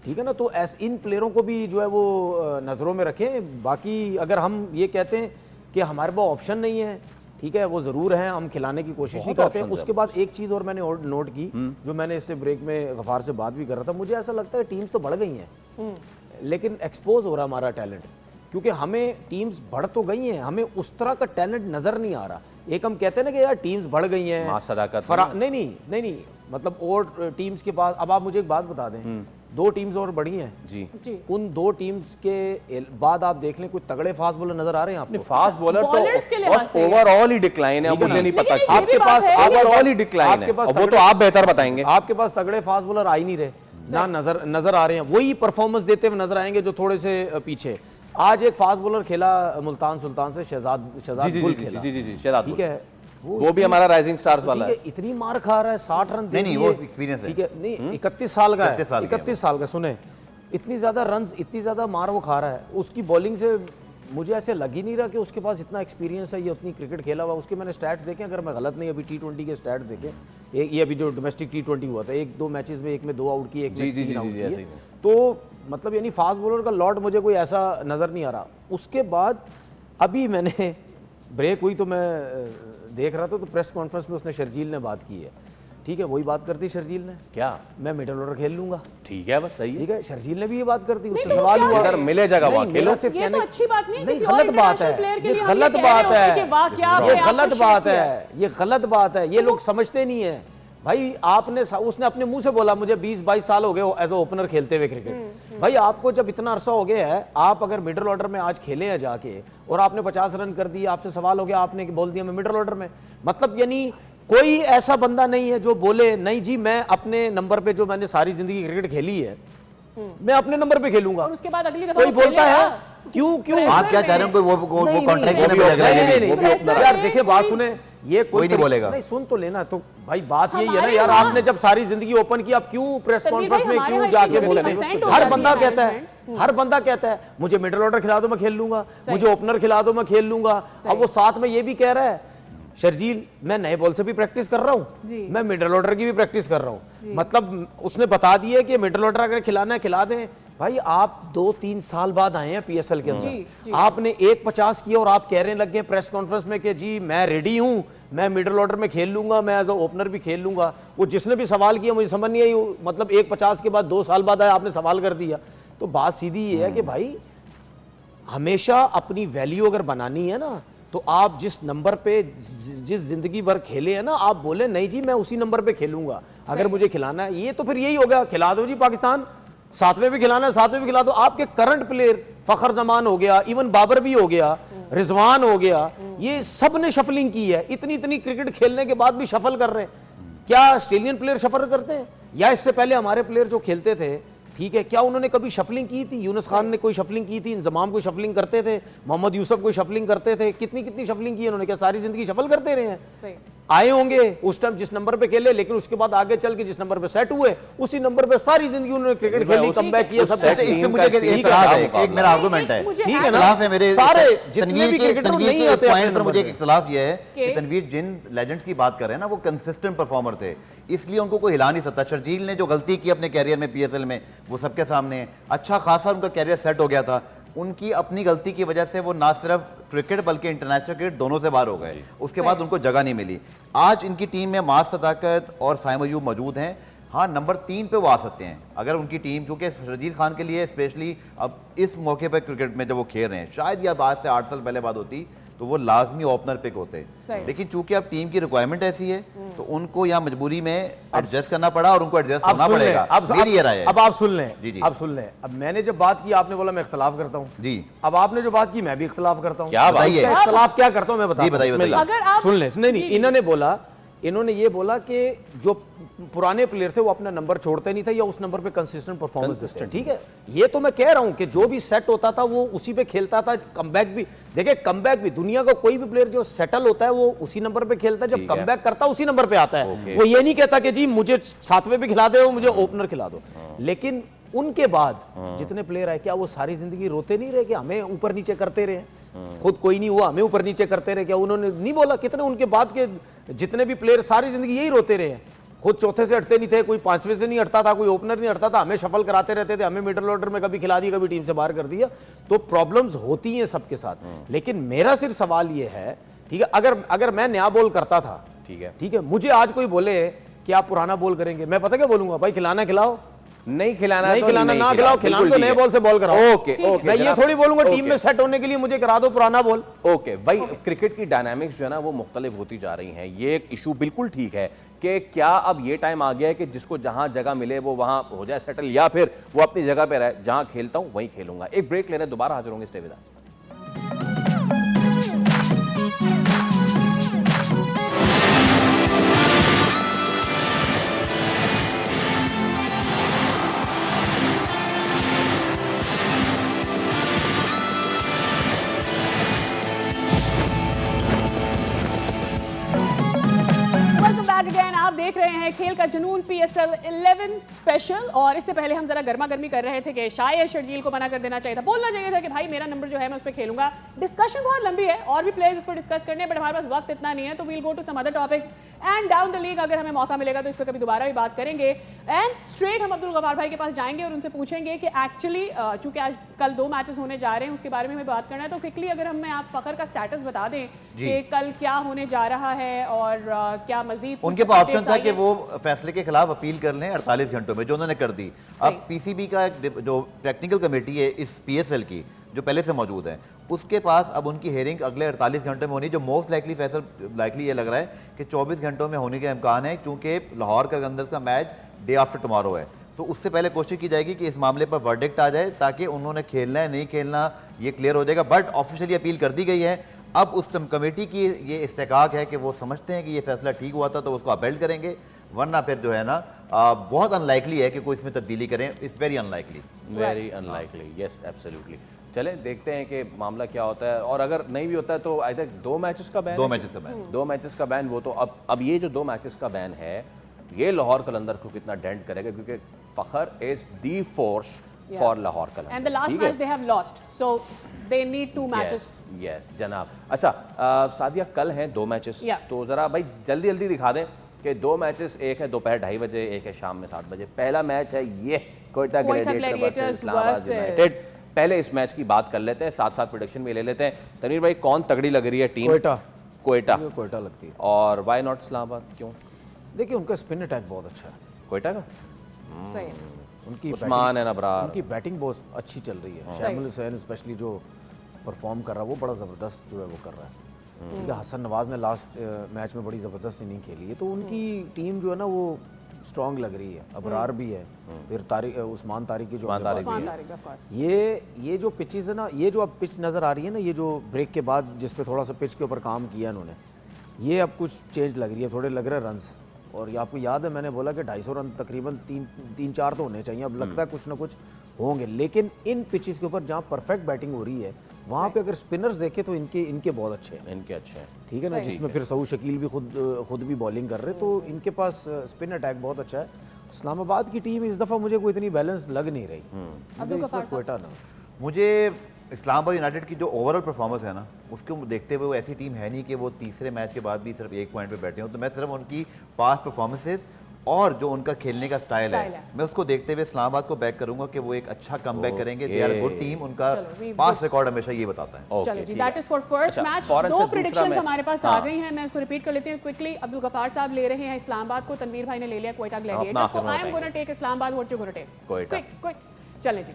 ठीक है ना। तो इन प्लेयरों को भी जो है वो नजरों में रखें। बाकी अगर हम ये कहते हैं कि हमारे पास ऑप्शन नहीं है, ठीक है, वो जरूर है, हम खिलाने की कोशिश भी करते हैं। उसके बाद एक चीज और मैंने नोट की, जो मैंने इससे ब्रेक में गफार से बात भी कर रहा था, मुझे ऐसा लगता है टीम्स तो बढ़ गई हैं, लेकिन एक्सपोज हो रहा हमारा टैलेंट, क्योंकि हमें टीम्स बढ़ तो गई हैं, हमें उस तरह का टैलेंट नजर नहीं आ रहा। एक हम कहते हैं ना कि यार टीम्स बढ़ गई हैं, नहीं, मतलब और टीम्स के पास, अब आप मुझे एक बात बता दें, 2 टीम्स और बढ़ी हैं जी। उन 2 टीम्स के बाद आप देख लें कोई तगड़े फास्ट बॉलर नजर आ रहे हैं आपको? फास्ट बॉलर तो ओवरऑल ही डिक्लाइन है, मुझे नहीं पता। आपके पास ओवरऑल ही डिक्लाइन है, वो तो आप बेहतर बताएंगे। आपके पास तगड़े फास्ट बॉलर आ ही नहीं रहे ना, नजर आ रहे हैं, वही परफॉर्मेंस देते हुए नजर आएंगे जो थोड़े से पीछे। आज एक फास्ट बॉलर खेला मुल्तान सुल्तान से, शहजाद गुल खेला, जी, ठीक है, वो भी हमारा राइजिंग स्टार्स वाला है। इतनी मार खा रहा है, 60 रन नहीं, वो एक्सपीरियंस है, ठीक है, नहीं 31 साल का है, 31 साल का, सुने इतनी ज्यादा रन्स, इतनी ज्यादा मार वो खा रहा है। उसकी बॉलिंग से मुझे ऐसे लग ही नहीं रहा कि उसके पास इतना एक्सपीरियंस है, ये उतनी क्रिकेट खेला हुआ। उसके मैंने स्टैट्स देखे, अगर मैं गलत नहीं, अभी T20 के स्टैट्स देखे, ये अभी जो डोमेस्टिक T20 हुआ था, 1-2 मैचेस में, एक में 2 आउट किए, एक में 3 आउट किए, तो मतलब यानी फास्ट बॉलर का लॉट मुझे कोई ऐसा नजर नहीं आ रहा। उसके बाद अभी मैंने ब्रेक हुई तो मैं देख रहा था, तो प्रेस कॉन्फ्रेंस में उसने शर्जील ने बात की है, ठीक है, वही बात करती शर्जील ने, क्या मैं मिडिल ऑर्डर खेल लूंगा, ठीक है, बस सही है, ठीक है, शर्जील ने भी ये बात कर दी। उससे सवाल हुआ अगर मिले जगह वहां खेलो, सिर्फ ये तो अच्छी बात नहीं, नहीं, गलत बात है, ये गलत बात है, ये गलत बात है, ये गलत बात है, ये लोग समझते नहीं है भाई। उसने अपने मुंह से बोला मुझे 20-22 साल हो गए एज ए ओपनर खेलते हुए क्रिकेट। भाई आपको जब इतना अरसा हो गया है, आप अगर मिडिल ऑर्डर में आज खेले हैं जाके और आपने 50 रन कर दिए, आपसे सवाल हो गया, आपने बोल दिया मैं मिडिल ऑर्डर में, मतलब यानी कोई ऐसा बंदा नहीं है जो बोले नहीं जी मैं अपने नंबर पे, जो मैंने सारी जिंदगी क्रिकेट खेली है, मैं अपने नंबर पे खेलूंगा। और उसके बाद अगली दफा कोई बोलता है क्यों आप क्या चाह रहे हैं? वो कॉन्ट्रैक्ट में लग रहा है यार। देखिए बात सुने, ये कोई नहीं बोलेगा, नहीं सुन तो लेना। तो भाई बात यही है ना यार, आपने जब सारी जिंदगी ओपन की, आप क्यों प्रेस कॉन्फ्रेंस में क्यों जाके बोलते हैं? हर बंदा कहता है, हर बंदा कहता है मुझे मिडिल ऑर्डर खिला दो मैं खेल लूंगा, मुझे ओपनर खिला दो मैं खेल लूंगा। अब वो साथ में ये भी कह रहा है शर्जील मैं नए बॉल से भी प्रैक्टिस कर रहा हूँ, मैं मिडिल ऑर्डर की भी प्रैक्टिस कर रहा हूँ। मतलब उसने बता दिया कि मिडिल ऑर्डर अगर खिलाना है खिला दें। भाई आप 2-3 साल बाद आए हैं PSL के अंदर, आपने 1-50 किया और आप कह रहे लगे प्रेस कॉन्फ्रेंस में कि जी मैं रेडी हूं, मैं मिडिल ऑर्डर में खेल लूंगा, मैं एज अ ओपनर भी खेल लूंगा। वो जिसने भी सवाल किया मुझे समझ नहीं आई, मतलब 1-50 के बाद 2 साल बाद आया, आपने सवाल कर दिया। तो बात सीधी ये है कि भाई हमेशा अपनी वैल्यू अगर बनानी है ना, तो आप जिस नंबर पे जिस जिंदगी भर खेले हैं ना, आप बोले नहीं जी मैं उसी नंबर पे खेलूंगा अगर मुझे खिलाना है। ये तो फिर यही हो गया, खिला दो जी पाकिस्तान, 7वें भी खिलाना है 7वें भी खिला दो। आपके करंट प्लेयर फखर जमान हो गया, इवन बाबर भी हो गया, रिजवान हो गया, ये सब ने शफलिंग की है। इतनी क्रिकेट खेलने के बाद भी शफल कर रहे हैं। क्या ऑस्ट्रेलियन प्लेयर शफल करते हैं? या इससे पहले हमारे प्लेयर जो खेलते थे, ठीक है, क्या उन्होंने कभी शफलिंग की थी? यूनुस खान ने कोई शफलिंग की थी? इंजमाम कोई शफलिंग करते थे? मोहम्मद यूसुफ कोई शफलिंग करते थे? कितनी शफलिंग की उन्होंने? क्या सारी जिंदगी शफल करते रहे हैं? आए होंगे उस टाइम जिस नंबर पे खेले, लेकिन उसके बाद आगे चल के जिस नंबर पे सेट हुए, उसी नंबर पे सारी जिंदगी उन्होंने क्रिकेट खेली, कमबैक किया, सब। एक मेरा आर्गुमेंट है, ठीक है ना, मेरे सारे जितने भी क्रिकेटर नहीं होते पॉइंट पर मुझे एक इख्तिलाफ ये है कि तनवीर जिन लेजेंड्स की बात कर रहे हैं ना, वो कंसिस्टेंट परफॉर्मर थे, इसलिए उनको कोई हिला नहीं सकता। शर्जील ने जो गलती की अपने कैरियर में PSL में, वो सबके सामने है। अच्छा खासा उनका कैरियर सेट हो गया था, उनकी अपनी गलती की वजह से वो ना सिर्फ क्रिकेट बल्कि इंटरनेशनल क्रिकेट दोनों से बाहर हो गए। उसके बाद उनको जगह नहीं मिली। आज इनकी टीम में मास सदाकत और साइम अयूब मौजूद हैं। हाँ, नंबर 3 पे वो आ सकते हैं अगर उनकी टीम, क्योंकि शर्जील खान के लिए स्पेशली अब इस मौके पर क्रिकेट में जब वो खेल रहे हैं, शायद यह बात से 8 साल पहले बात होती तो वो लाजमी ओपनर पिक होते। लेकिन चूंकि अब टीम की रिक्वायरमेंट ऐसी है तो उनको यहाँ मजबूरी में एडजस्ट करना पड़ा और उनको एडजस्ट होना पड़ेगा। मेरी ये राय है। अब आप सुन लें, जी जी आप सुन लें। अब मैंने जब बात की आपने बोला मैं इख्तलाफ करता हूँ जी, अब आपने जो बात की मैं भी इख्तलाफ करता हूँ। क्या बताइए इख्तलाफ क्या करता हूँ मैं बताता हूँ। बताइए। अगर आप सुन ले, नहीं, इन्होंने ये बोला कि जो पुराने प्लेयर थे वो अपना नंबर छोड़ते नहीं थे या उस नंबर पे कंसिस्टेंट परफॉर्मेंस देते। ठीक है, ये तो मैं कह रहा हूं कि जो भी सेट होता था वो उसी पे खेलता था। कमबैक भी देखिए, कमबैक भी दुनिया का कोई भी प्लेयर जो सेटल होता है वो उसी नंबर पे खेलता है, जब कमबैक करता है उसी नंबर पे आता है। वो ये नहीं कहता कि जी मुझे सातवें भी खिला दो, मुझे ओपनर खिला दो। लेकिन उनके बाद जितने प्लेयर आए, क्या वो सारी जिंदगी रोते नहीं रहे कि हमें ऊपर नीचे करते रहे, खुद कोई नहीं हुआ हमें ऊपर नीचे करते रहे? क्या उन्होंने नहीं बोला? कितने उनके बाद के जितने भी प्लेयर सारी जिंदगी यही रोते रहे हैं, खुद चौथे से हटते नहीं थे, कोई पांचवें से नहीं हटता था, कोई ओपनर नहीं हटता था, हमें शफल कराते रहते थे, हमें मिडिल ऑर्डर में कभी खिला दिया कभी टीम से बाहर कर दिया। तो प्रॉब्लम्स होती हैं सबके साथ। लेकिन मेरा सिर्फ सवाल ये है, ठीक है, अगर मैं नया बॉल करता था, ठीक है, मुझे आज कोई बोले कि आप पुराना बॉल करेंगे, मैं पता क्या बोलूंगा? भाई खिलाना खिलाओ, नहीं खिलाना नहीं तो खिलाना नहीं ना खिलाओ, खिलाओ तो नए बॉल से बॉल कराओ। ओके ओके, मैं ये थोड़ी बोलूंगा टीम में सेट होने के लिए मुझे करा दो पुराना बॉल। ओके भाई, क्रिकेट की डायनामिक्स जो है ना वो मुख्तलिफ होती जा रही हैं। ये एक इशू बिल्कुल ठीक है कि क्या अब ये टाइम आ गया है कि जिसको जहां जगह मिले वो वहां हो जाए सेटल, या फिर वो अपनी जगह पे रहे, जहां खेलता हूं वहीं खेलूंगा। एक ब्रेक लेने दोबारा हाजिर होंगे, स्टे विद अस। अगेन आप देख रहे हैं खेल का जुनून PSL 11 स्पेशल। और इससे पहले हम जरा गर्मा गर्मी कर रहे थे कि शायद शर्जील को मना कर देना चाहिए था, बोलना चाहिए था कि भाई मेरा नंबर जो है मैं उस पर खेलूंगा। डिस्कशन बहुत लंबी है और भी प्लेयर्स इस पर डिस्कस करने हैं, बट हमारे पास वक्त इतना नहीं है, तो we'll go to some other topics and down the league अगर हमें मौका मिलेगा तो इस पर कभी दोबारा भी बात करेंगे। एंड स्ट्रेट हम अब्दुल गफ्फार भाई के पास जाएंगे और उनसे पूछेंगे कि एक्चुअली चूंकि आज कल 2 मैचेस होने जा रहे हैं उसके बारे में हमें बात करना है, तो क्विकली अगर हमें आप फखर का स्टेटस बता दें कि कल क्या होने जा रहा है और क्या मजीद उनके पास ऑप्शन था कि वो फैसले के खिलाफ अपील कर लें 48 घंटों में, जो उन्होंने कर दी। अब पीसीबी का जो टेक्निकल कमेटी है इस PSL की जो पहले से मौजूद है, उसके पास अब उनकी हेयरिंग अगले 48 घंटों में होनी, जो मोस्ट लाइकली फैसल लाइकली ये लग रहा है कि 24 घंटों में होने का इम्कान है, क्योंकि लाहौर कलंदर्स का मैच डे आफ्टर टुमारो है। तो उससे पहले कोशिश की जाएगी कि इस मामले पर वर्डिक्ट आ जाए, ताकि उन्होंने खेलना है नहीं खेलना ये क्लियर हो जाएगा। बट ऑफिशियली अपील कर दी गई है। अब उस कमेटी की ये इस्तेकाक है कि वो समझते हैं कि ये फैसला ठीक हुआ था तो उसको अपील करेंगे, वरना फिर जो है ना बहुत अनलाइकली है कि कोई इसमें तब्दीली करें। It's very unlikely, very unlikely, yes absolutely. चले देखते हैं कि मामला क्या होता है, और अगर नहीं भी होता है तो आई थिंक 2 मैचेस का बैन, 2 मैचेस का बैन, 2 मैचेस का बैन। वो तो अब ये जो 2 मैचेस का बैन है ये लाहौर कलंदर को कितना डेंट करेगा, क्योंकि Fakhar is the force for Lahore Qalandar and the last match they have lost, so they need 2 matches. Yes जनाब। अच्छा सादिया, कल हैं 2 मैचेस, तो जरा भाई जल्दी जल्दी दिखा दें कि 2 मैचेस, एक है दोपहर 2:30 बजे, एक है शाम में 7 बजे। पहला मैच है ये Quetta Gladiators versus Islamabad United. पहले इस मैच की बात कर लेते हैं, साथ साथ प्रेडिक्शन भी ले लेते हैं। तनवीर भाई, कौन तगड़ी लग रही है टीम? कोयटा लगती है। और वाई नॉट इस्लामाबाद, क्यों? देखिए उनका स्पिन अटैक बहुत अच्छा है कोयटा का। सही, उनकी उस्मान है नबरार, उनकी बैटिंग बहुत अच्छी चल रही है। शैमुल हुसैन स्पेशली जो परफॉर्म कर रहा है वो बड़ा ज़बरदस्त जो है वो कर रहा है। क्योंकि हसन नवाज ने लास्ट मैच में बड़ी ज़बरदस्त इनिंग खेली है, तो उनकी टीम जो है ना वो स्ट्रॉन्ग लग रही है। अबरार भी है, फिर उस्मान तारिक की जो ये जो पिचेस है ना, ये जो अब पिच नज़र आ रही है ना, ये जो ब्रेक के बाद जिस पे थोड़ा सा पिच के ऊपर काम किया इन्होंने, ये अब कुछ चेंज लग रही है, थोड़े लग रहे रन्स। और ये आपको याद है मैंने बोला कि 250 रन तकरीबन 3-4 तो होने चाहिए, अब लगता है कुछ ना कुछ होंगे। लेकिन इन पिचेस के ऊपर जहाँ परफेक्ट बैटिंग हो रही है वहाँ पे अगर स्पिनर्स देखे तो इनके बहुत अच्छे हैं, इनके अच्छे हैं, ठीक है ना, जिसमें फिर सऊद शकील भी खुद भी बॉलिंग कर रहे, तो इनके पास स्पिन अटैक बहुत अच्छा है। इस्लामाबाद की टीम इस दफ़ा मुझे कोई इतनी बैलेंस लग नहीं रही। कोयटा ना, मुझे इस्लामाबाद यूनाइटेड की जो ओवरऑल परफॉर्मेंस है ना, उसको देखते हुए वो ऐसी टीम है नहीं कि वो तीसरे मैच के बाद भी सिर्फ 1 पॉइंट पे बैठे हों। तो मैं सिर्फ उनकी पास्ट परफॉर्मेंसेस और जो उनका खेलने का स्टाइल है, मैं उसको देखते हुए इस्लामाबाद को बैक करूंगा कि वो एक अच्छा कमबैक करेंगे। दे आर गुड टीम, उनका पास्ट रिकॉर्ड हमेशा ये बताता है। चलो जी, that is for first match. 2 predictions हमारे पास आ गई हैं, मैं इसको रिपीट कर लेती हूं क्विकली। अब्दुल गफ्फार साहब ले रहे हैं इस्लामाबाद को, तनवीर भाई ने ले लिया कोयटा ग्लैडिएटर्स को। I am gonna take Islamabad, what you gonna take? Quetta. Quick चलें जी।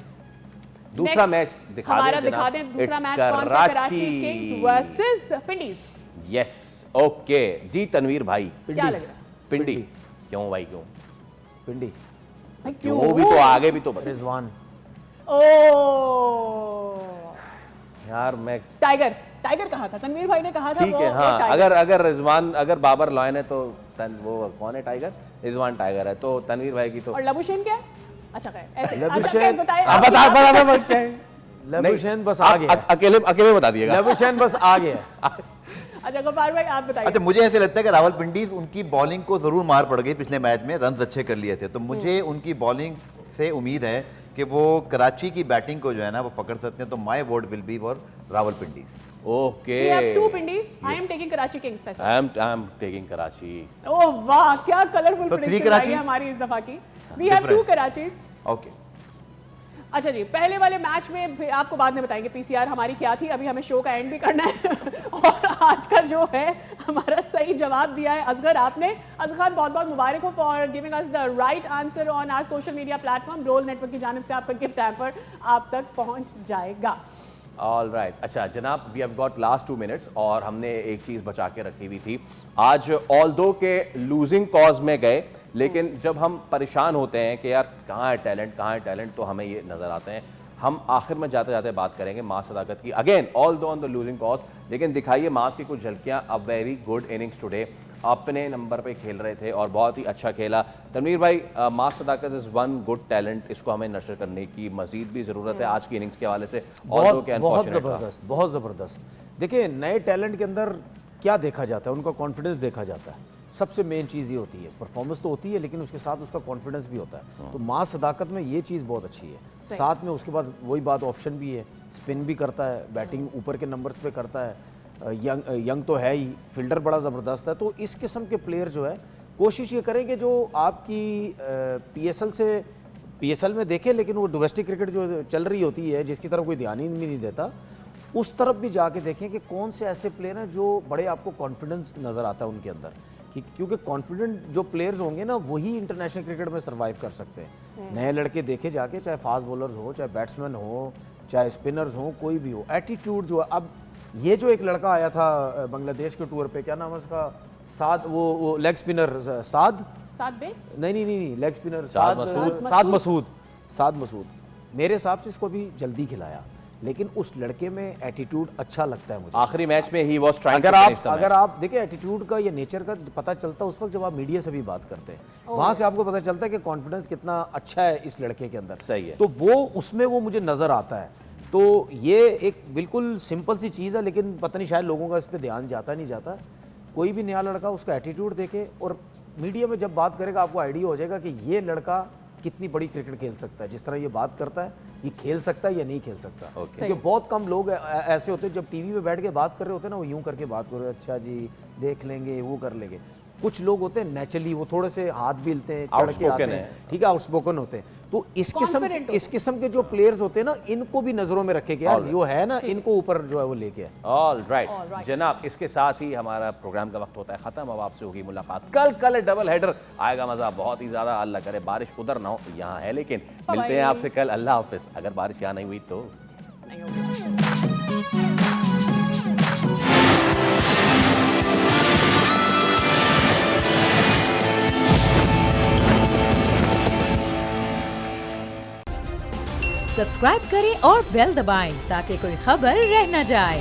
दूसरा Next, मैच दिखा हमारा दें दिखा जनाब। दें दूसरा It's मैच कौन सा, Karachi Kings versus Pindiz. Yes okay जी तनवीर भाई, क्या लग रहा है पिंडी क्यों भाई क्यों पिंडी भाई, क्यों? वो भी तो आगे भी तो बता। रिजवान। ओ यार मैं टाइगर टाइगर कहा था, तनवीर भाई ने कहा था। ठीक वो है हाँ, टाइगर। अगर रिजवान, अगर बाबर लॉयन है तो वो कौन है टाइगर? रिजवान टाइगर है, तो तनवीर भाई की तो और लबुशेन क्या है? अच्छा खैर ऐसे लबुशेन- अच्छा, खैर, बताइए आप आप- बता बता बता क्या है? लबुशेन बस आप आ गया। अकेले अकेले बता दिएगा। लबुशेन बस आ गया। अच्छा गफ्फार भाई आप बताइए। अच्छा, मुझे ऐसे लगता है कि रावलपिंडीज उनकी बॉलिंग को जरूर मार पड़ गई पिछले मैच में, रन अच्छे कर लिए थे, तो मुझे उनकी बॉलिंग से उम्मीद है कि वो कराची की बैटिंग को जो है ना वो पकड़ सकते हैं, तो my vote will be for Rawalpindiz. Okay We have two Pindies. I am taking Karachi Kings Faisal. I am taking Karachi. Oh वाह क्या colourful So, three prediction Karachi? है हमारी इस दफा की। We have two Karachis। Okay, अच्छा जी, पहले वाले मैच में भी आपको बाद में बताएंगे पीसीआर हमारी क्या थी, अभी हमें शो का एंड भी करना है। और आज का जो है हमारा सही जवाब दिया है असगर आपने। असगर खान बहुत बहुत मुबारक हो for giving us the right answer on our social media platform. Role network की जानिब से आपका गिफ्ट हैम्पर आप तक पहुंच जाएगा। ऑल राइट, अच्छा जनाब, we have got last 2 minutes और हमने एक चीज़ बचा के रखी हुई थी। आज ऑल्दो के लूजिंग कॉज में गए, लेकिन जब हम परेशान होते हैं कि यार कहाँ है टैलेंट, तो हमें ये नज़र आते हैं। हम आखिर में जाते जाते बात करेंगे माँ सदाकत की, again although on the losing cause, लेकिन दिखाइए मास की कुछ झलकियाँ। A very good innings today, अपने नंबर पे खेल रहे थे और बहुत ही अच्छा खेला। तनवीर भाई, माँ सदाकत इज़ वन गुड टैलेंट, इसको हमें नशर करने की मजीद भी ज़रूरत है आज की इनिंग्स के हवाले से। बहुत ज़बरदस्त, बहुत ज़बरदस्त। देखिए नए टैलेंट के अंदर क्या देखा जाता है, उनका कॉन्फिडेंस देखा जाता है। सबसे मेन चीज़ ये होती है, परफॉर्मेंस तो होती है लेकिन उसके साथ उसका कॉन्फिडेंस भी होता है। तो माँ सदाकत में ये चीज़ बहुत अच्छी है। साथ में उसके बाद वही बात, ऑप्शन भी है, स्पिन भी करता है, बैटिंग ऊपर के नंबर्स पे करता है, यंग तो है ही, फील्डर बड़ा ज़बरदस्त है। तो इस किस्म के प्लेयर जो है कोशिश ये करें कि जो आपकी पीएसएल में देखें, लेकिन वो डोमेस्टिक क्रिकेट जो चल रही होती है जिसकी तरफ कोई ध्यान ही नहीं देता, उस तरफ भी जाके देखें कि कौन से ऐसे प्लेयर हैं जो बड़े आपको कॉन्फिडेंस नज़र आता है उनके अंदर, क्योंकि कॉन्फिडेंट जो प्लेयर्स होंगे ना वही इंटरनेशनल क्रिकेट में सर्वाइव कर सकते हैं। नए लड़के देखे जाके, चाहे फास्ट बॉलर्स हो, चाहे बैट्समैन हो, चाहे स्पिनर्स हो, कोई भी हो, एटीट्यूड जो है। अब ये जो एक लड़का आया था बांग्लादेश के टूर पे, क्या नाम है उसका, साद, वो लेग स्पिनर साथ बे नहीं, लेग स्पिनर साद मसूद, मेरे हिसाब से इसको भी जल्दी खिलाया, लेकिन उस लड़के में एटीट्यूड अच्छा लगता है मुझे। आखिरी मैच में ही वाज ट्राइंग, अगर आप देखिए एटीट्यूड का या नेचर का पता चलता है उस वक्त जब आप मीडिया से भी बात करते हैं, वहां से आपको पता चलता है कि कॉन्फिडेंस कितना अच्छा है इस लड़के के अंदर। सही है, तो वो उसमें वो मुझे नजर आता है। तो ये एक बिल्कुल सिंपल सी चीज़ है, लेकिन पता नहीं शायद लोगों का इस पर ध्यान जाता नहीं जाता। कोई भी नया लड़का उसका एटीट्यूड देखे और मीडिया में जब बात करेगा आपको आइडिया हो जाएगा कि ये लड़का कितनी बड़ी क्रिकेट खेल सकता है। जिस तरह ये बात करता है, ये खेल सकता है या नहीं खेल सकता। क्योंकि बहुत कम लोग ऐसे होते हैं जब टीवी में बैठ के बात कर रहे होते हैं ना, वो यूं करके बात कर रहे हैं, अच्छा जी देख लेंगे, वो कर लेंगे। कुछ लोग होते हैं नेचुरली, वो थोड़े से हाथ भी हिलते हैं, चढ़ के आते हैं, ठीक है, आउटस्पोकन होते हैं। तो इस किस्म के जो प्लेयर्स होते हैं ना, इनको भी नजरों में रखे कि यार जो है ना, इनको ऊपर जो है वो लेके आए। ऑल राइट जनाब, इसके साथ ही हमारा प्रोग्राम का वक्त होता है खत्म। अब आपसे होगी मुलाकात कल डबल हेडर आएगा, मजा बहुत ही ज्यादा। अल्लाह करे बारिश उधर ना हो, यहाँ है, लेकिन मिलते हैं आपसे कल। अल्लाह हाफिज। अगर बारिश यहाँ नहीं हुई तो नहीं होगी। सब्सक्राइब करें और बेल दबाएं ताकि कोई खबर रह न जाए।